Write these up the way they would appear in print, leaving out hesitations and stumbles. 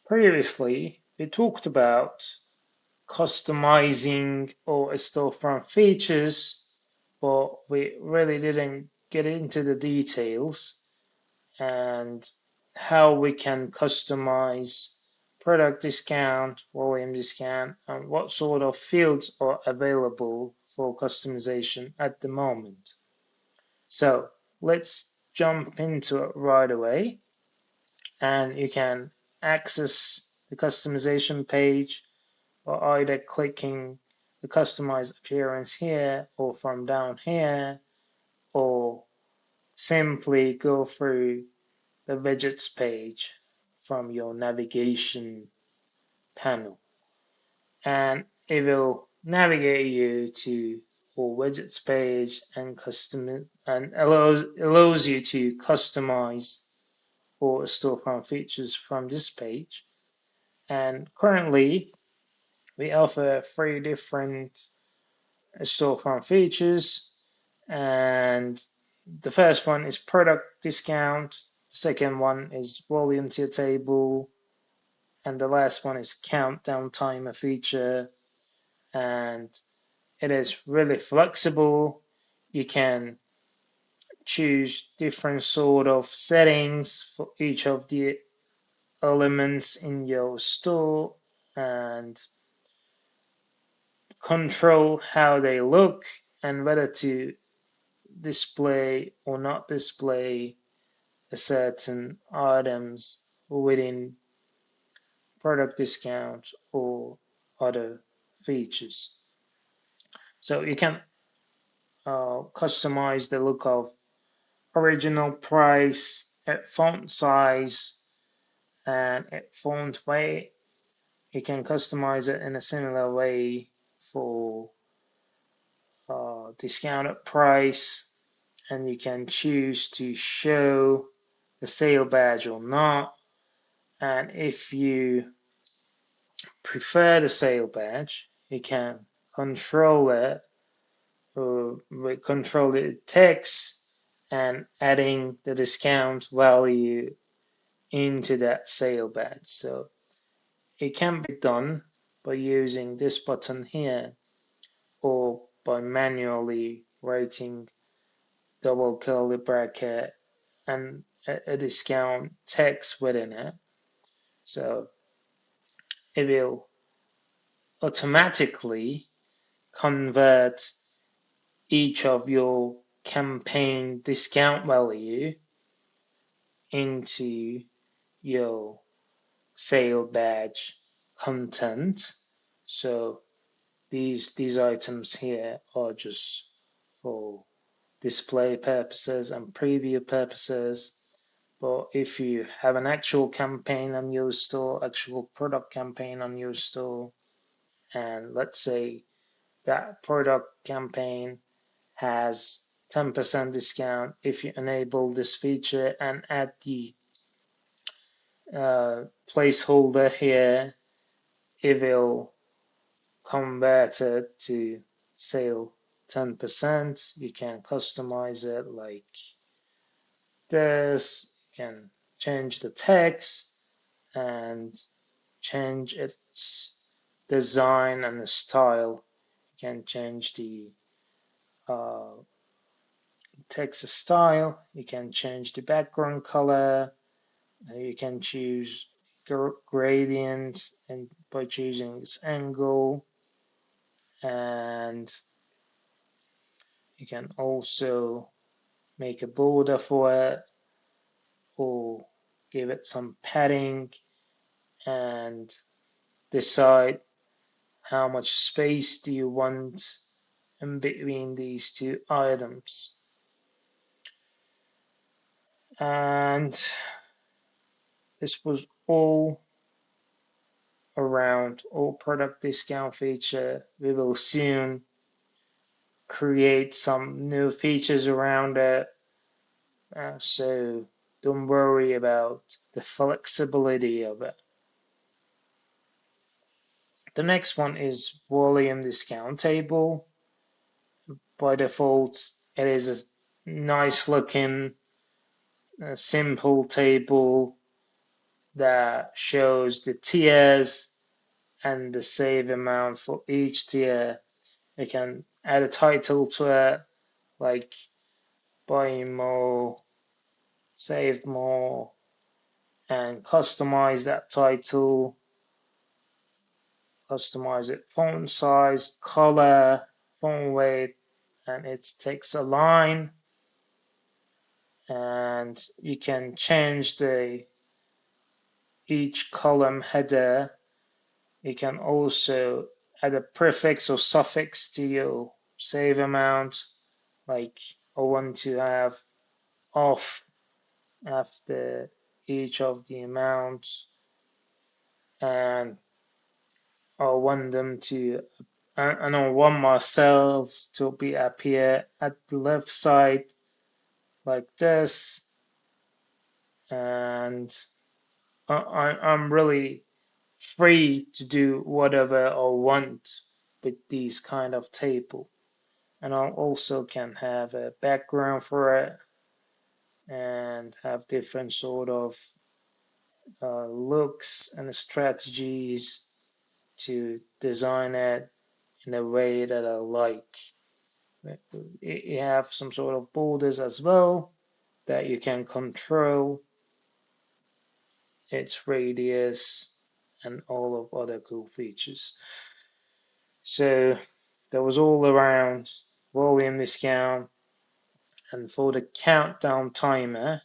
Previously, we talked about customizing or storefront features, but we really didn't get into the details and how we can customize product discount, volume discount, and what sort of fields are available for customization at the moment. So let's jump into it right away, and you can access the customization page or either clicking the customized appearance here or from down here, or simply go through the widgets page from your navigation panel, and it will navigate you to your widgets page and custom and allows you to customize or storefront features from this page. And currently we offer three different storefront features, and the first one is product discount, the second one is volume tier table, and the last one is countdown timer feature. And it is really flexible. You can choose different sort of settings for each of the elements in your store and control how they look and whether to display or not display certain items within product discount or other features. So you can customize the look of original price, font size, and font weight. You can customize it in a similar way for discounted price, and you can choose to show the sale badge or not. And if you prefer the sale badge, you can control it with control the text and adding the discount value into that sale badge. So it can be done by using this button here or by manually writing double curly bracket and a discount text within it. So it will automatically convert each of your campaign discount value into your sale badge content. So these items here are just for display purposes and preview purposes. But if you have an actual campaign on your store, actual product campaign on your store, and let's say that product campaign has 10% discount, if you enable this feature and add the placeholder here, it will convert it to sale 10%. You can customize it like this. You can change the text and change its design and the style. You can change the text style. You can change the background color. You can choose gradients and by choosing its angle, and you can also make a border for it or give it some padding and decide how much space do you want in between these two items. And this was all around all product discount feature. We will soon create some new features around it. So don't worry about the flexibility of it. The next one is volume discount table. By default, it is a nice looking, simple table that shows the tiers and the save amount for each tier. You can add a title to it, like buy more, save more, and customize that title, customize it font size, color, font weight, and it takes a line. And you can change the each column header. You can also add a prefix or suffix to your save amount, like I want to have off after each of the amounts, and I want them to, and I want my cells to be appear at the left side like this, and I'm really free to do whatever I want with these kind of table. And I also can have a background for it and have different sort of looks and strategies to design it in a way that I like. You have some sort of borders as well that you can control its radius and all of other cool features. So that was all around volume discount. And for the countdown timer,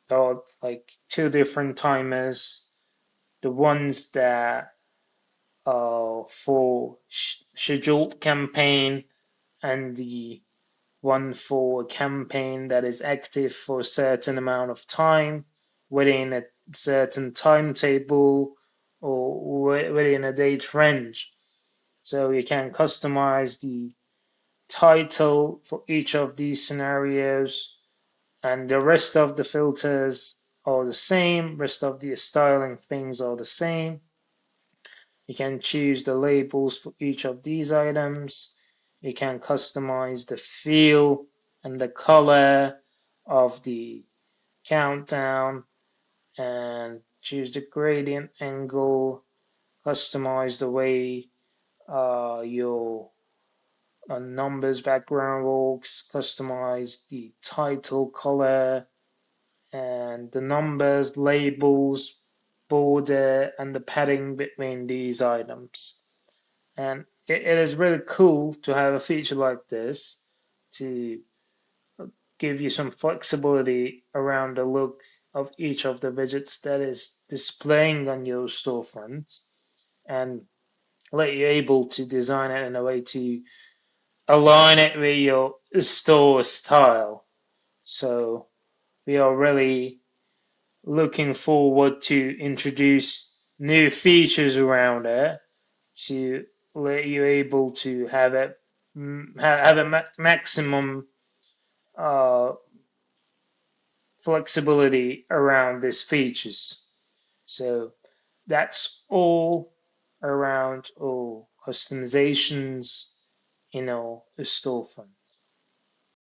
there are like two different timers. The ones that are for scheduled campaign, and the one for a campaign that is active for a certain amount of time within a certain timetable or within a date range. So you can customize the title for each of these scenarios, and the rest of the filters are the same, rest of the styling things are the same. You can choose the labels for each of these items. You can customize the feel and the color of the countdown, and choose the gradient angle, customize the way your numbers background works, customize the title color and the numbers, labels, border, and the padding between these items. And it is really cool to have a feature like this to give you some flexibility around the look of each of the widgets that is displaying on your storefront, and let you able to design it in a way to align it with your store style. So we are really looking forward to introduce new features around it to let you able to have it have a maximum uh, flexibility around these features. So that's all around all customizations in our storefront.